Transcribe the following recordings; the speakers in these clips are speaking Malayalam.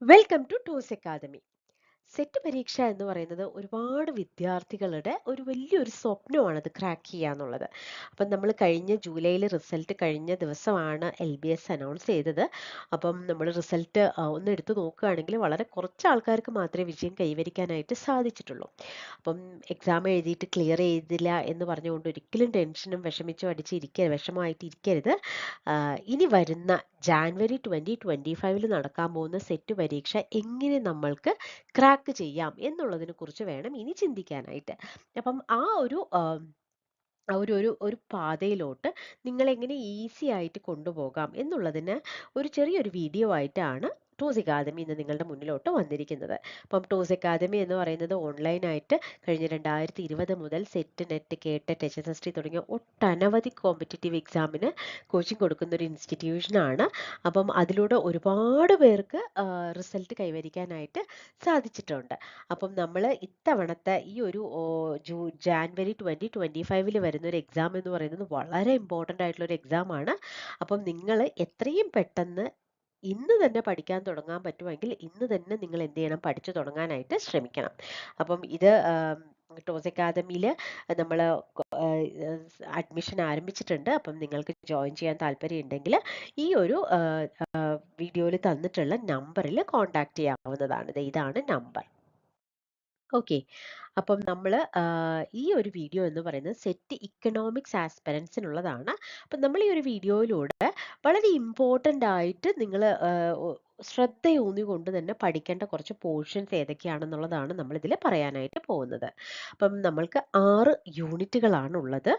വെൽക്കം ടു ടൂസ് അക്കാദമി. സെറ്റ് പരീക്ഷ എന്ന് പറയുന്നത് ഒരുപാട് വിദ്യാർത്ഥികളുടെ ഒരു വലിയൊരു സ്വപ്നമാണ് അത് ക്രാക്ക് ചെയ്യുക എന്നുള്ളത്. അപ്പം നമ്മൾ കഴിഞ്ഞ ജൂലൈയിൽ റിസൾട്ട് കഴിഞ്ഞ ദിവസമാണ് LBS അനൗൺസ് ചെയ്തത്. അപ്പം നമ്മൾ റിസൾട്ട് ഒന്ന് എടുത്തു നോക്കുകയാണെങ്കിൽ വളരെ കുറച്ച് ആൾക്കാർക്ക് മാത്രമേ വിജയം കൈവരിക്കാനായിട്ട് സാധിച്ചിട്ടുള്ളൂ. അപ്പം എക്സാം എഴുതിയിട്ട് ക്ലിയർ ചെയ്തില്ല എന്ന് പറഞ്ഞുകൊണ്ട് ഒരിക്കലും ടെൻഷനും വിഷമമായിട്ട് ഇരിക്കരുത്. ഇനി വരുന്ന ജാനുവരി 2025 നടക്കാൻ പോകുന്ന സെറ്റ് പരീക്ഷ എങ്ങനെ നമ്മൾക്ക് ക്രാക്ക് ചെയ്യാം എന്നുള്ളതിനെ കുറിച്ച് വേണം ഇനി ചിന്തിക്കാനായിട്ട്. അപ്പം ആ ഒരു പാതയിലോട്ട് നിങ്ങളെങ്ങനെ ഈസി ആയിട്ട് കൊണ്ടുപോകാം എന്നുള്ളതിന് ഒരു ചെറിയൊരു വീഡിയോ ആയിട്ടാണ് ടൂസ് അക്കാദമി ഇന്ന് നിങ്ങളുടെ മുന്നിലോട്ട് വന്നിരിക്കുന്നത്. അപ്പം ടൂസ് അക്കാദമി എന്ന് പറയുന്നത് ഓൺലൈനായിട്ട് കഴിഞ്ഞ 2020 മുതൽ സെറ്റ്, നെറ്റ്, കേട്ടറ്റ്, HSST തുടങ്ങിയ ഒട്ടനവധി കോമ്പറ്റേറ്റീവ് എക്സാമിന് കോച്ചിങ് കൊടുക്കുന്ന ഒരു ഇൻസ്റ്റിറ്റ്യൂഷനാണ്. അപ്പം അതിലൂടെ ഒരുപാട് പേർക്ക് റിസൾട്ട് കൈവരിക്കാനായിട്ട് സാധിച്ചിട്ടുണ്ട്. അപ്പം നമ്മൾ ഇത്തവണത്തെ ഈ ഒരു ജാനുവരി 2025 വരുന്ന ഒരു എക്സാം എന്ന് പറയുന്നത് വളരെ ഇമ്പോർട്ടൻ്റ് ആയിട്ടുള്ള ഒരു എക്സാം ആണ്. അപ്പം നിങ്ങൾ എത്രയും പെട്ടെന്ന് ഇന്ന് തന്നെ പഠിക്കാൻ തുടങ്ങാൻ പറ്റുമെങ്കിൽ ഇന്ന് തന്നെ നിങ്ങൾ എന്ത് ചെയ്യണം, പഠിച്ചു തുടങ്ങാനായിട്ട് ശ്രമിക്കണം. അപ്പം ഇത് ടോസ് അക്കാദമിയിൽ നമ്മൾ അഡ്മിഷൻ ആരംഭിച്ചിട്ടുണ്ട്. അപ്പം നിങ്ങൾക്ക് ജോയിൻ ചെയ്യാൻ താല്പര്യം ഉണ്ടെങ്കിൽ ഈ ഒരു വീഡിയോയിൽ തന്നിട്ടുള്ള നമ്പറിൽ കോൺടാക്ട് ചെയ്യാവുന്നതാണ്. ഇതാണ് നമ്പർ. ഓക്കെ. അപ്പം നമ്മൾ ഈ ഒരു വീഡിയോ എന്ന് പറയുന്നത് സെറ്റ് ഇക്കണോമിക്സ് ആസ്പിരൻസിനുള്ളതാണ്. അപ്പം നമ്മൾ ഈ ഒരു വീഡിയോയിലൂടെ വളരെ ഇമ്പോർട്ടൻ്റ് ആയിട്ട് നിങ്ങൾ ശ്രദ്ധയൂന്നിക്കൊണ്ട് തന്നെ പഠിക്കേണ്ട കുറച്ച് പോർഷൻസ് ഏതൊക്കെയാണെന്നുള്ളതാണ് നമ്മളിതിൽ പറയാനായിട്ട് പോകുന്നത്. അപ്പം നമ്മൾക്ക് 6 യൂണിറ്റുകളാണ് ഉള്ളത്.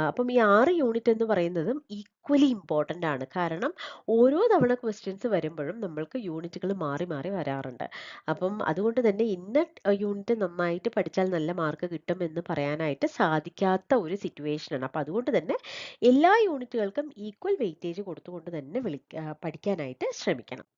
അപ്പം ഈ 6 യൂണിറ്റ് എന്ന് പറയുന്നതും ഈക്വലി ഇമ്പോർട്ടൻ്റ് ആണ്. കാരണം ഓരോ തവണ ക്വസ്റ്റ്യൻസ് വരുമ്പോഴും നമ്മൾക്ക് യൂണിറ്റുകൾ മാറി മാറി വരാറുണ്ട്. അപ്പം അതുകൊണ്ട് തന്നെ ഇന്ന യൂണിറ്റ് നന്നായിട്ട് പഠിച്ചാൽ നല്ല മാർക്ക് കിട്ടും എന്ന് പറയാനായിട്ട് സാധിക്കാത്ത ഒരു സിറ്റുവേഷനാണ്. അപ്പം അതുകൊണ്ട് തന്നെ എല്ലാ യൂണിറ്റുകൾക്കും ഈക്വൽ വെയിറ്റേജ് കൊടുത്തുകൊണ്ട് തന്നെ പഠിക്കാനായിട്ട് ശ്രമിക്കണം.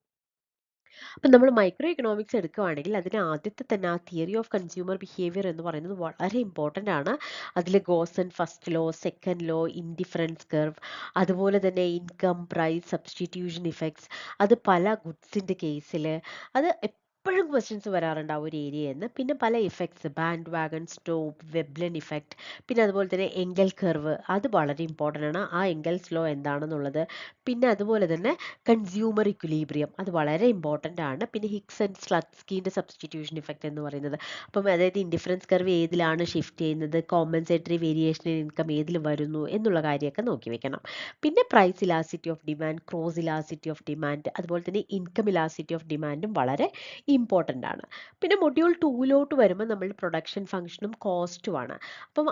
അപ്പം നമ്മൾ മൈക്രോ ഇക്കണോമിക്സ് എടുക്കുകയാണെങ്കിൽ അതിന് ആദ്യത്തെ തന്നെ ആ തിയറി ഓഫ് കൺസ്യൂമർ ബിഹേവിയർ എന്ന് പറയുന്നത് വളരെ ഇമ്പോർട്ടൻ്റ് ആണ്. അതിൽ Gosens first law, second law, indifference curve, അതുപോലെ തന്നെ ഇൻകം, പ്രൈസ്, സബ്സ്റ്റിറ്റ്യൂഷൻ ഇഫക്ട്സ്, അത് പല ഗുഡ്സിൻ്റെ കേസിൽ അത് എപ്പോഴും ക്വസ്റ്റ്യൻസ് വരാറുണ്ട് ആ ഒരു ഏരിയയിൽ നിന്ന്. പിന്നെ പല effects, band wagon, stop, Veblen effect, പിന്നെ അതുപോലെ തന്നെ എങ്കൽ കർവ്, അത് വളരെ ഇമ്പോർട്ടൻ്റ് ആണ്. ആ എങ്കൽസ് ലോ എന്താണെന്നുള്ളത്. പിന്നെ അതുപോലെ തന്നെ കൺസ്യൂമർ ഇക്വിലിബ്രിയം, അത് വളരെ ഇമ്പോർട്ടൻ്റ് ആണ്. പിന്നെ ഹിക്സ് ആൻഡ് സ്ലട്സ്കീൻ്റെ സബ്സ്റ്റിറ്റ്യൂഷൻ ഇഫക്റ്റ് എന്ന് പറയുന്നത്. അപ്പം അതായത് ഇൻഡിഫറൻസ് കർവ് ഏതിലാണ് ഷിഫ്റ്റ് ചെയ്യുന്നത്, കോമ്പൻസേറ്ററി വേരിയേഷൻ ഇൻ ഇൻകം ഏതിൽ വരുന്നു എന്നുള്ള കാര്യമൊക്കെ നോക്കി വെക്കണം. പിന്നെ price elasticity of demand, cross elasticity of demand, അതുപോലെ തന്നെ ഇൻകം ഇലാസിറ്റി ഓഫ് ഡിമാൻഡും വളരെ ഇമ്പോർട്ടൻ്റ് ആണ്. പിന്നെ മൊഡ്യൂൾ 2 വരുമ്പോൾ നമ്മൾ പ്രൊഡക്ഷൻ ഫംഗ്ഷനും കോസ്റ്റുമാണ്. അപ്പം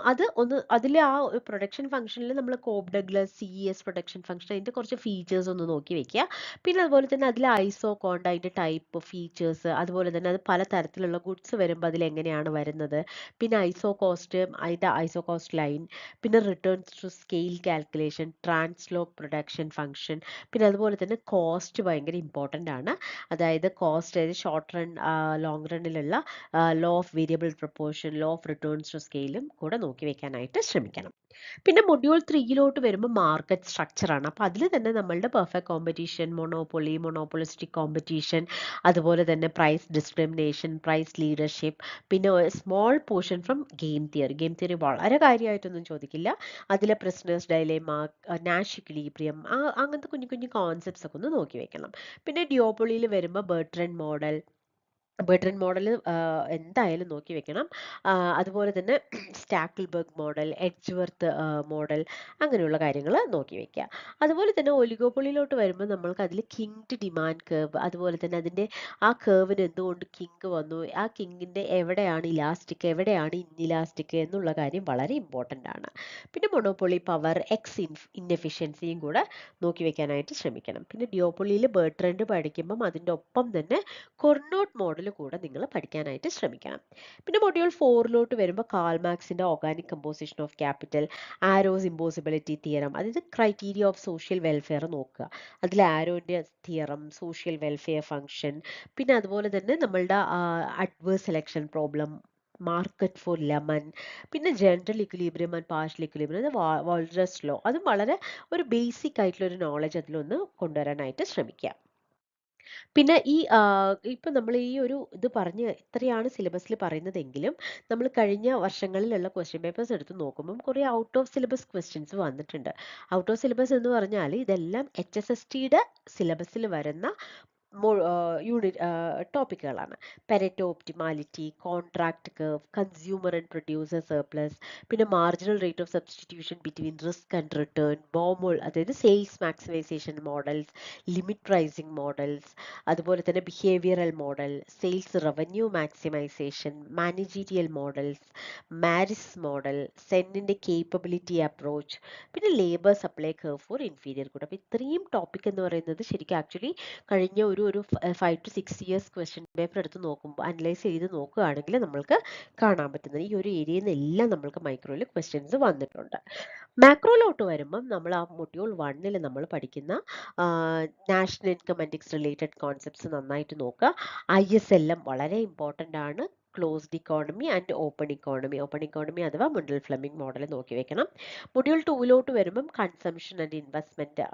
അതിൽ ആ പ്രൊഡക്ഷൻ ഫംഗ്ഷനിൽ നമ്മൾ Cobb Douglas CES production function അതിൻ്റെ കുറച്ച് ഫീച്ചേഴ്സ് ഒന്ന് നോക്കി വെക്കുക. പിന്നെ അതുപോലെ തന്നെ അതിൽ ഐസോ കോണ്ട്, അതിൻ്റെ ടൈപ്പ്, ഫീച്ചേഴ്സ്, അതുപോലെ തന്നെ അത് പല തരത്തിലുള്ള ഗുഡ്സ് വരുമ്പോൾ അതിൽ എങ്ങനെയാണ് വരുന്നത്, പിന്നെ ഐസോ കോസ്റ്റ്, അതിൻ്റെ ഐസോ കോസ്റ്റ് ലൈൻ, പിന്നെ returns to scale calculation, translog production function, പിന്നെ അതുപോലെ തന്നെ കോസ്റ്റ് ഭയങ്കര ഇമ്പോർട്ടൻ്റ് ആണ്. അതായത് കോസ്റ്റ്, അതായത് ഷോർട്ട് റൺ, ലോങ് റണ്ണിലുള്ള law of variable proportion, law of returns to സ്കെയിലും കൂടെ നോക്കി വെക്കാനായിട്ട് ശ്രമിക്കണം. പിന്നെ മൊഡ്യൂൾ 3 വരുമ്പോൾ മാർക്കറ്റ് സ്ട്രക്ചർ ആണ്. അപ്പോൾ അതിൽ തന്നെ നമ്മളുടെ perfect competition, monopoly, monopolistic competition, അതുപോലെ തന്നെ പ്രൈസ് ഡിസ്ക്രിമിനേഷൻ, പ്രൈസ് ലീഡർഷിപ്പ്, പിന്നെ small portion from game theory. Game theory വളരെ കാര്യമായിട്ടൊന്നും ചോദിക്കില്ല. അതിലെ പ്രിസണേഴ്സ് ഡയലേമ, നാഷ് ഇക്വിലിബ്രിയം, അങ്ങനത്തെ കുഞ്ഞു കുഞ്ഞു കോൺസെപ്റ്റ്സ് ഒക്കെ ഒന്ന് നോക്കി വെക്കണം. പിന്നെ ഡിയോപ്പൊളിയിൽ വരുമ്പോൾ ബെർട്രൻ മോഡൽ എന്തായാലും നോക്കി വെക്കണം. അതുപോലെ തന്നെ സ്റ്റാക്കിൾബർഗ് മോഡൽ, എഡ്ജ്വർത്ത് മോഡൽ, അങ്ങനെയുള്ള കാര്യങ്ങൾ നോക്കി വെക്കുക. അതുപോലെ തന്നെ ഒലിഗോപ്പൊളിയിലോട്ട് വരുമ്പോൾ നമ്മൾക്ക് അതിൽ കിങ്ഡ് ഡിമാൻഡ് കർവ്, അതുപോലെ തന്നെ അതിൻ്റെ ആ കർവിന് എന്തുകൊണ്ട് കിങ് വന്നു, ആ കിങ്ങിൻ്റെ എവിടെയാണ് ഇലാസ്റ്റിക്, എവിടെയാണ് ഇൻഇലാസ്റ്റിക് എന്നുള്ള കാര്യം വളരെ ഇമ്പോർട്ടൻ്റ് ആണ്. പിന്നെ മൊണോപ്പൊളി പവർ, ഇൻഎഫിഷ്യൻസിയും കൂടെ നോക്കി വെക്കാനായിട്ട് ശ്രമിക്കണം. പിന്നെ ഡിയോപ്പൊളിയിൽ ബെർട്രൻഡ് പഠിക്കുമ്പം അതിൻ്റെ ഒപ്പം തന്നെ കൊർണോട്ട് മോഡൽ കൂടെ നിങ്ങൾ പഠിക്കാനായിട്ട് ശ്രമിക്കണം. പിന്നെ മൊഡ്യൂൾ 4 വരുമ്പോൾ കാൾമാക്സിന്റെ organic composition of capital, Arrow's impossibility theorem, അതായത് ക്രൈറ്റീരിയ ഓഫ് സോഷ്യൽ വെൽഫെയർ നോക്കുക. അതിൽ ആരോന്റെ തിയറം, സോഷ്യൽ വെൽഫെയർ ഫംഗ്ഷൻ, പിന്നെ അതുപോലെ തന്നെ നമ്മളുടെ adverse selection problem, market for lemon, പിന്നെ general equilibrium and partial equilibrium, Walras law, അതും വളരെ ഒരു ബേസിക് ആയിട്ടുള്ള ഒരു നോളജ് അതിലൊന്ന് കൊണ്ടുവരാനായിട്ട് ശ്രമിക്കുക. പിന്നെ ഇപ്പം നമ്മൾ ഈ ഒരു ഇത് പറഞ്ഞ് ഇത്രയാണ് സിലബസിൽ പറയുന്നതെങ്കിലും നമ്മൾ കഴിഞ്ഞ വർഷങ്ങളിലുള്ള ക്വസ്റ്റ്യൻ പേപ്പേഴ്സ് എടുത്ത് നോക്കുമ്പം കുറേ ഔട്ട് ഓഫ് സിലബസ് ക്വസ്റ്റ്യൻസ് വന്നിട്ടുണ്ട്. ഔട്ട് ഓഫ് സിലബസ് എന്ന് പറഞ്ഞാൽ ഇതെല്ലാം HSSTയുടെ സിലബസിൽ വരുന്ന യൂണിറ്റ് ടോപ്പിക്കുകളാണ്. Pareto optimality, contract curve, consumer and producer surplus, പിന്നെ marginal rate of substitution between risk and return, Baumol അതായത് sales maximisation models, limit pricing models, അതുപോലെ തന്നെ behavioural model, sales revenue maximisation, managerial models, Marris model, സെന്നിൻ്റെ കേപ്പബിലിറ്റി അപ്രോച്ച്, പിന്നെ labour supply curve for inferior good. അപ്പോൾ ഇത്രയും ടോപ്പിക് എന്ന് പറയുന്നത് ശരിക്കും ആക്ച്വലി കഴിഞ്ഞ ഒരു 5 to 6 ഇയേഴ്സ് ക്വസ്റ്റ്യൻ പേപ്പർ എടുത്ത് നോക്കുമ്പോൾ അനലൈസ് ചെയ്ത് നോക്കുകയാണെങ്കിൽ നമ്മൾക്ക് കാണാൻ പറ്റുന്നത് ഈ ഒരു ഏരിയയിൽ നിന്നെല്ലാം നമ്മൾക്ക് മൈക്രോയിൽ ക്വസ്റ്റ്യൻസ് വന്നിട്ടുണ്ട്. മാക്രോയിലോട്ട് വരുമ്പം നമ്മൾ ആ മൊഡ്യൂൾ 1 നമ്മൾ പഠിക്കുന്ന national income and it's related concepts നന്നായിട്ട് നോക്കുക. ISLM വളരെ ഇമ്പോർട്ടൻ്റ് ആണ്. Closed economy and open economy അഥവാ മുണ്ടൽ ഫ്ലെമിംഗ് മോഡൽ നോക്കി വെക്കണം. മൊഡ്യൂൾ 2 വരുമ്പം കൺസംഷൻ ആൻഡ് ഇൻവെസ്റ്റ്മെൻറ്റ്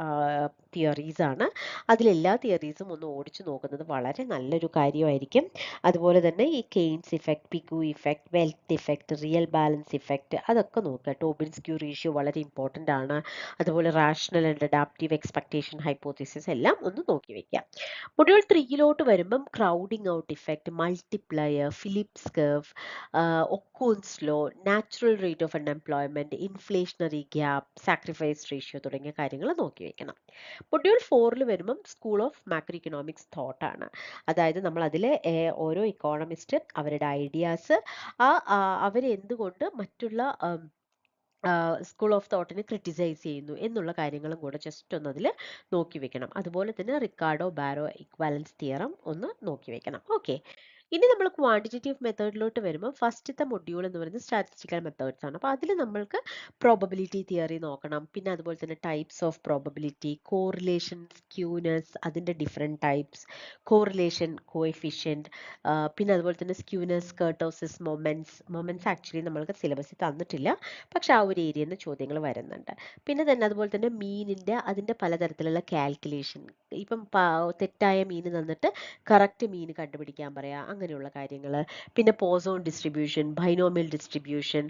തിയറീസ് ആണ്. അതിലെല്ലാ തിയറീസും ഒന്ന് ഓടിച്ചു നോക്കുന്നത് വളരെ നല്ലൊരു കാര്യമായിരിക്കും. അതുപോലെ തന്നെ ഈ Keynes effect, Pigou effect, wealth effect, real balance effect അതൊക്കെ നോക്കുക. ടോബിൻസ്ക്യൂ റേഷ്യോ വളരെ ഇമ്പോർട്ടൻ്റ് ആണ്. അതുപോലെ rational and adaptive expectation hypothesis എല്ലാം ഒന്ന് നോക്കി വെക്കാം. മൊഡ്യൂൾ 3 വരുമ്പം crowding out effect, multiplier, Phillips curve, Okun's law, natural rate of unemployment, inflationary gap, sacrifice ratio തുടങ്ങിയ കാര്യങ്ങൾ നോക്കി വെക്കണം. മൊഡ്യൂൾ 4 വരുമ്പം school of macro economics thought ആണ്. അതായത് നമ്മൾ അതിൽ ഓരോ ഇക്കോണമിസ്റ്റ് അവരുടെ ഐഡിയാസ് അവരെന്തുകൊണ്ട് മറ്റുള്ള സ്കൂൾ ഓഫ് തോട്ടിനെ ക്രിട്ടിസൈസ് ചെയ്യുന്നു എന്നുള്ള കാര്യങ്ങളും കൂടെ ജസ്റ്റ് ഒന്ന് അതിൽ നോക്കി വെക്കണം. അതുപോലെ തന്നെ റിക്കാർഡോ ബാരോ ഇക്വാലൻസ് തിയറം ഒന്ന് നോക്കി വെക്കണം. ഓക്കെ, ഇനി നമ്മൾ ക്വാണ്ടിറ്റേറ്റീവ് മെത്തേഡിലോട്ട് വരുമ്പോൾ ഫസ്റ്റത്തെ മൊഡ്യൂൾ എന്ന് പറയുന്നത് സ്റ്റാറ്റിസ്റ്റിക്കൽ മെത്തേഡ്സ് ആണ്. അപ്പോൾ അതിൽ നമ്മൾക്ക് പ്രോബബിലിറ്റി തിയറി നോക്കണം. പിന്നെ അതുപോലെ തന്നെ types of probability, correlation, skewness അതിൻ്റെ ഡിഫറെൻറ്റ് ടൈപ്സ്, കോറിലേഷൻ, കോഎഫിഷ്യൻറ്റ്, പിന്നെ അതുപോലെ തന്നെ സ്ക്യൂനെസ്, കർട്ടോസിസ്, മൊമെൻറ്റ്സ് ആക്ച്വലി നമ്മൾക്ക് സിലബസിൽ തന്നിട്ടില്ല, പക്ഷെ ആ ഒരു ഏരിയയിൽ നിന്ന് ചോദ്യങ്ങൾ വരുന്നുണ്ട്. പിന്നെ തന്നെ അതുപോലെ തന്നെ മീനിൻ്റെ അതിൻ്റെ പലതരത്തിലുള്ള കാൽക്കുലേഷൻ, ഇപ്പം തെറ്റായ മീൻ തന്നിട്ട് കറക്റ്റ് മീൻ കണ്ടുപിടിക്കാൻ പറയാം, അങ്ങനെയുള്ള കാര്യങ്ങൾ. പിന്നെ പോസോൺ ഡിസ്ട്രിബ്യൂഷൻ, ബൈനോമിയൽ ഡിസ്ട്രിബ്യൂഷൻ,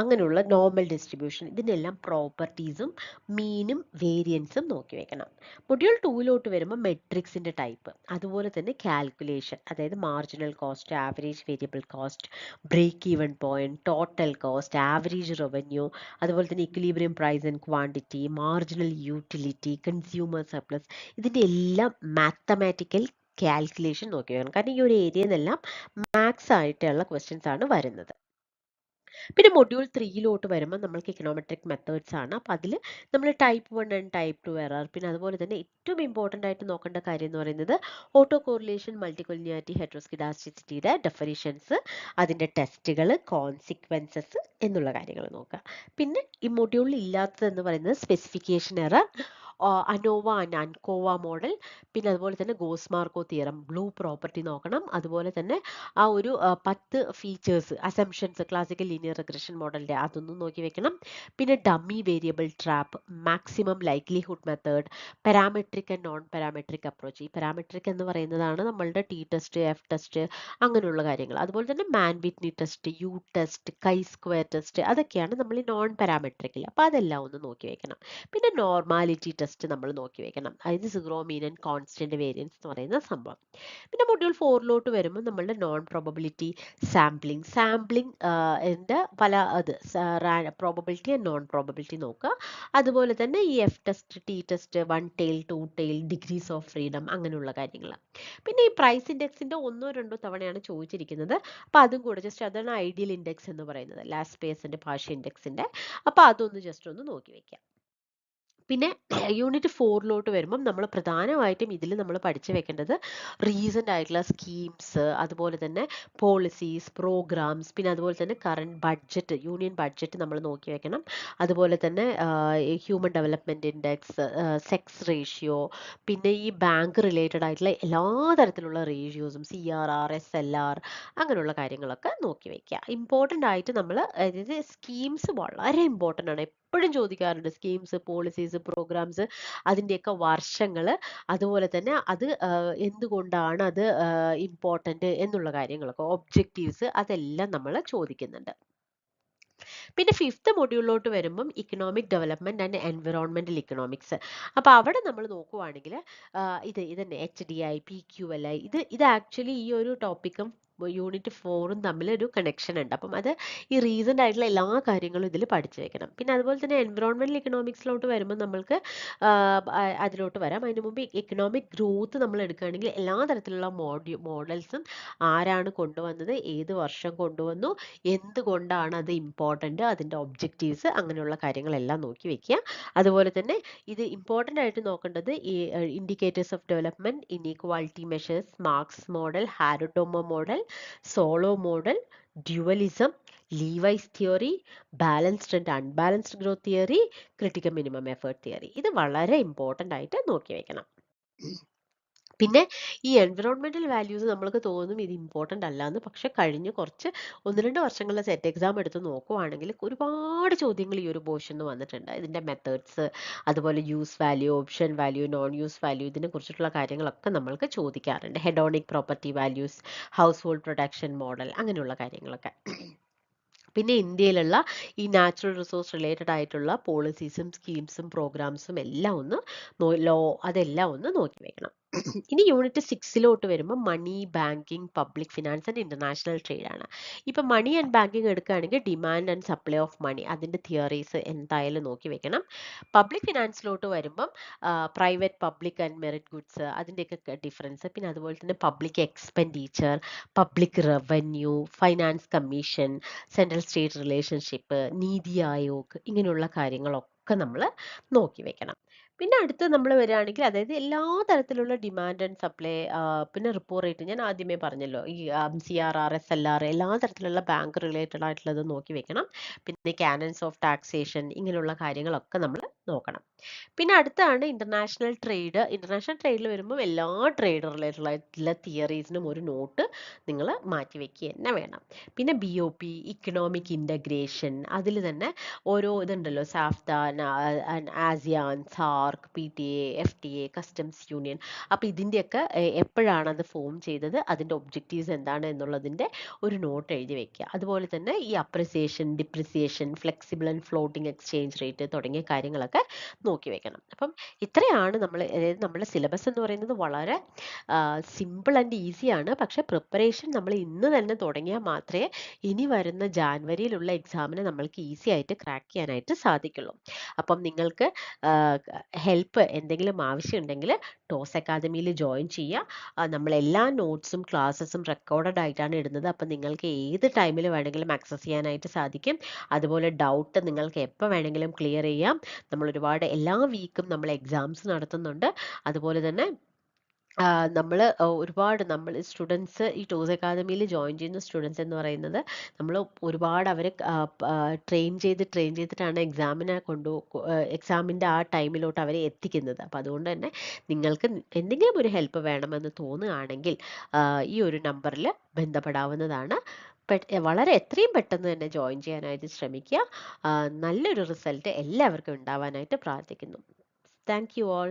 അങ്ങനെയുള്ള നോർമൽ ഡിസ്ട്രിബ്യൂഷൻ, ഇതിനെല്ലാം പ്രോപ്പർട്ടീസും മീനും വേരിയൻസും നോക്കി വെക്കണം. മൊഡ്യൂൾ 2 വരുമ്പോൾ മെട്രിക്സിൻ്റെ ടൈപ്പ്, അതുപോലെ തന്നെ കാൽക്കുലേഷൻ, അതായത് marginal cost, average variable cost, break even point, total cost, average revenue, അതുപോലെ തന്നെ equilibrium price and quantity, marginal utility, consumer surplus, ഇതിൻ്റെ എല്ലാം മാത്തമാറ്റിക്കൽ കാൽക്കുലേഷൻ നോക്കി വെക്കണം. കാരണം ഈ ഒരു ഏരിയയിൽ നിന്നെല്ലാം മാത്സ് ആയിട്ടുള്ള ക്വസ്റ്റ്യൻസ് ആണ് വരുന്നത്. പിന്നെ മൊഡ്യൂൾ 3 വരുമ്പോൾ നമ്മൾക്ക് ഇക്കണോമെട്രിക് മെത്തേഡ്സ് ആണ്. അപ്പോൾ അതിൽ നമ്മൾ ടൈപ്പ് 1 ആൻഡ് ടൈപ്പ് 2 എറർ, പിന്നെ അതുപോലെ തന്നെ ഏറ്റവും ഇമ്പോർട്ടൻ്റ് ആയിട്ട് നോക്കേണ്ട കാര്യം എന്ന് പറയുന്നത് ഓട്ടോ കോറിലേഷൻ, മൾട്ടിക്കൊലിനിയാരിറ്റി, ഹെറ്ററോസ്കിഡാസ്റ്റിസിറ്റിയുടെ ഡെഫിനിഷൻസ്, അതിൻ്റെ ടെസ്റ്റുകൾ, കോൺസിക്വൻസസ് എന്നുള്ള കാര്യങ്ങൾ നോക്കുക. പിന്നെ ഈ മൊഡ്യൂളിൽ ഇല്ലാത്തതെന്ന് പറയുന്നത് specification error, ANOVA and ANCOVA model, പിന്നെ അതുപോലെ തന്നെ ഗോസ്മാർക്കോ തിയറം, ബ്ലൂ പ്രോപ്പർട്ടി നോക്കണം. അതുപോലെ തന്നെ ആ ഒരു 10 features, assumptions, classical linear regression മോഡലിൻ്റെ അതൊന്നും നോക്കി വെക്കണം. പിന്നെ dummy variable trap, maximum likelihood method, parametric and non parametric approach. ഈ പാരാമെട്രിക് എന്ന് പറയുന്നതാണ് നമ്മളുടെ ടി ടെസ്റ്റ്, എഫ് ടെസ്റ്റ്, അങ്ങനെയുള്ള കാര്യങ്ങൾ. അതുപോലെ തന്നെ Mann Whitney test, U test, chi square test, അതൊക്കെയാണ് നമ്മൾ ഈ നോൺ പാരാമെട്രിക്കിൽ. അപ്പോൾ അതെല്ലാം ഒന്ന് നോക്കി വെക്കണം. പിന്നെ നോർമാലിറ്റി ടെസ്റ്റ് നമ്മൾ നോക്കി വെക്കണം, അതായത് zero mean and constant variance എന്ന് പറയുന്ന സംഭവം. പിന്നെ മൊഡ്യൂൾ 4 വരുമ്പോൾ നമ്മളുടെ നോൺ പ്രോബബിലിറ്റി സാമ്പിളിംഗ് എൻ്റെ പല പ്രോബബിലിറ്റി ആൻഡ് നോൺ പ്രോബബിലിറ്റി നോക്കുക. അതുപോലെ തന്നെ ഈ F test, T test, 1 tail, 2 tail, degrees of freedom, അങ്ങനെയുള്ള കാര്യങ്ങൾ. പിന്നെ ഈ പ്രൈസ് ഇൻഡെക്സിൻ്റെ 1-2 തവണയാണ് ചോദിച്ചിരിക്കുന്നത്. അപ്പോൾ അതും കൂടെ ജസ്റ്റ്, അതാണ് ഐഡിയൽ ഇൻഡെക്സ് എന്ന് പറയുന്നത്, ലാസ്റ്റ് പേഴ്സിൻ്റെ ഭാഷ ഇൻഡെക്സിൻ്റെ. അപ്പോൾ അതൊന്ന് ജസ്റ്റ് ഒന്ന് നോക്കി വെക്കാം. പിന്നെ യൂണിറ്റ് 4 വരുമ്പം നമ്മൾ പ്രധാനമായിട്ടും ഇതിൽ നമ്മൾ പഠിച്ചു വെക്കേണ്ടത് റീസെൻ്റ് ആയിട്ടുള്ള സ്കീംസ്, അതുപോലെ തന്നെ പോളിസീസ്, പ്രോഗ്രാംസ്, പിന്നെ അതുപോലെ തന്നെ കറണ്ട് ബഡ്ജറ്റ്, യൂണിയൻ ബഡ്ജറ്റ് നമ്മൾ നോക്കി വെക്കണം. അതുപോലെ തന്നെ human development index, sex ratio, പിന്നെ ഈ ബാങ്ക് റിലേറ്റഡ് ആയിട്ടുള്ള എല്ലാ തരത്തിലുള്ള റേഷ്യോസും, CRR, SLR, അങ്ങനെയുള്ള കാര്യങ്ങളൊക്കെ നോക്കി വെക്കുക. ഇമ്പോർട്ടൻ്റ് ആയിട്ട് നമ്മൾ, അതായത് സ്കീംസ് വളരെ ഇമ്പോർട്ടൻ്റ് ആണ്. എപ്പോഴും ചോദിക്കാറുണ്ട്. സ്കീംസ്, പോളിസീസ്, പ്രോഗ്രാംസ്, അതിൻ്റെയൊക്കെ വർഷങ്ങൾ, അതുപോലെ തന്നെ അത് എന്തുകൊണ്ടാണ് അത് ഇമ്പോർട്ടൻ്റ് എന്നുള്ള കാര്യങ്ങളൊക്കെ, ഒബ്ജക്റ്റീവ്സ്, അതെല്ലാം നമ്മൾ ചോദിക്കുന്നുണ്ട്. പിന്നെ ഫിഫ്ത്ത് മൊഡ്യൂളിലോട്ട് വരുമ്പം economic development and environmental economics. അപ്പോൾ അവിടെ നമ്മൾ നോക്കുവാണെങ്കിൽ ഇതന്നെ HDI, PQLI, ഇത് ആക്ച്വലി ഈ ഒരു ടോപ്പിക്കും യൂണിറ്റ് 4ഉം തമ്മിൽ ഒരു കണക്ഷൻ ഉണ്ട്. അപ്പം അത് ഈ റീസെൻ്റ് ആയിട്ടുള്ള എല്ലാ കാര്യങ്ങളും ഇതിൽ പഠിച്ചു വെക്കണം. പിന്നെ അതുപോലെ തന്നെ എൻവിറോൺമെന്റൽ ഇക്കണോമിക്സിലോട്ട് വരുമ്പോൾ നമ്മൾക്ക് അതിലോട്ട് വരാം. അതിന് മുമ്പ് ഇക്കണോമിക് ഗ്രോത്ത് നമ്മൾ എടുക്കുകയാണെങ്കിൽ എല്ലാ തരത്തിലുള്ള മോഡൽസും ആരാണ് കൊണ്ടുവന്നത്, ഏത് വർഷം കൊണ്ടുവന്നു, എന്തുകൊണ്ടാണ് അത് ഇമ്പോർട്ടൻ്റ്, അതിൻ്റെ ഒബ്ജക്റ്റീവ്സ്, അങ്ങനെയുള്ള കാര്യങ്ങളെല്ലാം നോക്കി വെക്കുക. അതുപോലെ തന്നെ ഇത് ഇമ്പോർട്ടൻ്റ് ആയിട്ട് നോക്കേണ്ടത് ഈ indicators of development, inequality measures, Marx model, Harrod Domar model, Solow model, dualism, Lewis theory, balanced and unbalanced growth theory, critical minimum effort theory. ഇത് വളരെ ഇമ്പോർട്ടൻ്റ് ആയിട്ട് നോക്കി വെക്കണം. പിന്നെ ഈ എൻവിറോൺമെന്റൽ വാല്യൂസ് നമ്മൾക്ക് തോന്നും ഇത് ഇമ്പോർട്ടൻ്റ് അല്ലാന്ന്. പക്ഷെ കഴിഞ്ഞ കുറച്ച് 1-2 വർഷങ്ങളിലെ സെറ്റ് എക്സാം എടുത്ത് നോക്കുവാണെങ്കിൽ ഒരുപാട് ചോദ്യങ്ങൾ ഈ ഒരു പോർഷന് വന്നിട്ടുണ്ട്. ഇതിന്റെ മെത്തേഡ്സ്, അതുപോലെ use value, option value, non use value, ഇതിനെ കുറിച്ചിട്ടുള്ള കാര്യങ്ങളൊക്കെ നമ്മൾക്ക് ചോദിക്കാറുണ്ട്. Hedonic property values, house hold production model, അങ്ങനെയുള്ള കാര്യങ്ങളൊക്കെ. പിന്നെ ഇന്ത്യയിലുള്ള ഈ നാച്ചുറൽ റിസോഴ്സ് റിലേറ്റഡ് ആയിട്ടുള്ള പോളിസീസും സ്കീംസും പ്രോഗ്രാംസും എല്ലാം ഒന്ന് ലോ, അതെല്ലാം ഒന്ന് നോക്കി വെക്കണം. ഇനി യൂണിറ്റ് 6ലോട്ട് വരുമ്പോൾ money, banking, public finance and international trade ആണ്. ഇപ്പം മണി ആൻഡ് ബാങ്കിങ് എടുക്കുകയാണെങ്കിൽ demand and supply of money, അതിൻ്റെ തിയറീസ് എന്തായാലും നോക്കി വെക്കണം. പബ്ലിക് ഫിനാൻസിലോട്ട് വരുമ്പം private, public and merit goods, അതിൻ്റെയൊക്കെ ഡിഫറൻസ്, പിന്നെ അതുപോലെ തന്നെ public expenditure, public revenue, finance commission, central state relationship, NITI Aayog, ഇങ്ങനെയുള്ള കാര്യങ്ങളൊക്കെ നമ്മൾ നോക്കി വെക്കണം. പിന്നെ അടുത്ത് നമ്മൾ വരികയാണെങ്കിൽ അതായത് എല്ലാ തരത്തിലുള്ള ഡിമാൻഡ് ആൻഡ് സപ്ലൈ, പിന്നെ റിപ്പോ റേറ്റ് ഞാൻ ആദ്യമേ പറഞ്ഞല്ലോ, ഈ CRR, SLR, എല്ലാ തരത്തിലുള്ള ബാങ്ക് റിലേറ്റഡ് ആയിട്ടുള്ളത് നോക്കി വെക്കണം. പിന്നെ കാനൻസ് ഓഫ് ടാക്സേഷൻ, ഇങ്ങനെയുള്ള കാര്യങ്ങളൊക്കെ നമ്മൾ നോക്കണം. പിന്നെ അടുത്താണ് ഇന്റർനാഷണൽ ട്രേഡ്. ഇന്റർനാഷണൽ ട്രേഡിൽ വരുമ്പോൾ എല്ലാ ട്രേഡ് റിലേറ്റഡ് ആയിട്ടുള്ള തിയറീസിനും ഒരു നോട്ട് നിങ്ങൾ മാറ്റി വെക്കുക തന്നെ വേണം. പിന്നെ BOP, ഇക്കണോമിക് ഇൻ്റഗ്രേഷൻ, അതിൽ തന്നെ ഓരോ ഇതുണ്ടല്ലോ, സാഫ്ത, ആസിയാൻ, സാർക്ക്, PTA, FTA, കസ്റ്റംസ് യൂണിയൻ. അപ്പോൾ ഇതിൻ്റെയൊക്കെ എപ്പോഴാണ് അത് ഫോം ചെയ്തത്, അതിൻ്റെ ഒബ്ജക്റ്റീവ്സ് എന്താണ് എന്നുള്ളതിൻ്റെ ഒരു നോട്ട് എഴുതി വെക്കുക. അതുപോലെ തന്നെ ഈ appreciation, depreciation, flexible and floating exchange rate തുടങ്ങിയ കാര്യങ്ങളൊക്കെ നോക്കി വെക്കണം. അപ്പം ഇത്രയാണ് നമ്മൾ, അതായത് നമ്മുടെ സിലബസ് എന്ന് പറയുന്നത് വളരെ സിമ്പിൾ ആൻഡ് ഈസിയാണ്. പക്ഷെ പ്രിപ്പറേഷൻ നമ്മൾ ഇന്ന് തന്നെ തുടങ്ങിയാൽ മാത്രമേ ഇനി വരുന്ന ജാനുവരിയിലുള്ള എക്സാമിന് നമ്മൾക്ക് ഈസി ആയിട്ട് ക്രാക്ക് ചെയ്യാനായിട്ട് സാധിക്കുള്ളൂ. അപ്പം നിങ്ങൾക്ക് ഹെൽപ്പ് എന്തെങ്കിലും ആവശ്യമുണ്ടെങ്കിൽ ടോസ് അക്കാദമിയിൽ ജോയിൻ ചെയ്യുക. നമ്മളെല്ലാ നോട്ട്സും ക്ലാസ്സസും റെക്കോർഡഡ് ആയിട്ടാണ് ഇടുന്നത്. അപ്പം നിങ്ങൾക്ക് ഏത് ടൈമിൽ വേണമെങ്കിലും ആക്സസ് ചെയ്യാനായിട്ട് സാധിക്കും. അതുപോലെ ഡൗട്ട് നിങ്ങൾക്ക് എപ്പോൾ വേണമെങ്കിലും ക്ലിയർ ചെയ്യാം. നമ്മൾ ഒരുപാട് എല്ലാ വീക്കും നമ്മൾ എക്സാംസ് നടത്തുന്നുണ്ട്. അതുപോലെ തന്നെ നമ്മൾ സ്റ്റുഡൻസ് ഈ ടോസ് അക്കാദമിയിൽ ജോയിൻ ചെയ്യുന്ന സ്റ്റുഡൻസ് എന്ന് പറയുന്നത് നമ്മൾ ഒരുപാട് അവരെ ട്രെയിൻ ചെയ്തിട്ടാണ് എക്സാമിൻ്റെ ആ ടൈമിലോട്ട് അവരെ എത്തിക്കുന്നത്. അപ്പോൾ അതുകൊണ്ട് തന്നെ നിങ്ങൾക്ക് എന്തെങ്കിലും ഒരു ഹെൽപ്പ് വേണമെന്ന് തോന്നുകയാണെങ്കിൽ ഈ ഒരു നമ്പറിൽ ബന്ധപ്പെടാവുന്നതാണ്. വളരെ എത്രയും പെട്ടെന്ന് തന്നെ ജോയിൻ ചെയ്യാനായിട്ട് ശ്രമിക്കുക. നല്ലൊരു റിസൾട്ട് എല്ലാവർക്കും ഉണ്ടാവാനായിട്ട് പ്രാർത്ഥിക്കുന്നു. Thank you all.